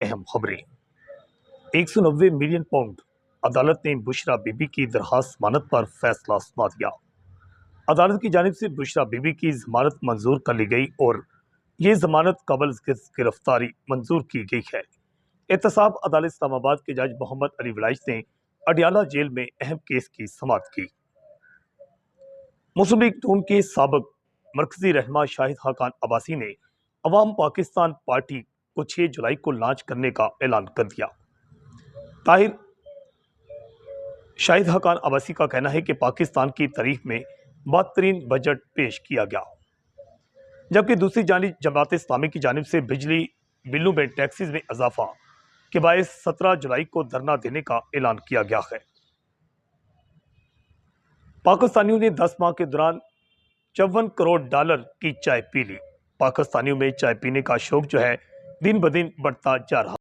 اہم خبریں۔ 190 million pound عدالت نے بشرا بی بی کی درخواست ضمانت پر فیصلہ سنا دیا۔ عدالت کی جانب سے بشرا بی بی کی ضمانت منظور کر لی گئی اور یہ ضمانت قبل گرفتاری منظور کی گئی ہے۔ احتساب عدالت اسلام آباد کے جج محمد علی ولائچ نے اڈیالہ جیل میں اہم کیس کی سماعت کی۔ مسلم لیگ نون کے سابق مرکزی رہنما شاہد خاقان عباسی نے عوام پاکستان پارٹی کو 6 جولائی کو لانچ کرنے کا اعلان کر دیا۔ طاہر شاہد خاقان عباسی کا کہنا ہے کہ پاکستان کی تاریخ میں بہترین بجٹ پیش کیا گیا، جبکہ دوسری جانب جماعت اسلامی کی جانب سے بجلی بلوں میں ٹیکسز میں اضافہ کے باعث 17 جولائی کو دھرنا دینے کا اعلان کیا گیا ہے۔ پاکستانیوں نے 10 ماہ کے دوران 54 کروڑ ڈالر کی چائے پی لی۔ پاکستانیوں میں چائے پینے کا شوق جو ہے دن بدن بڑھتا جا رہا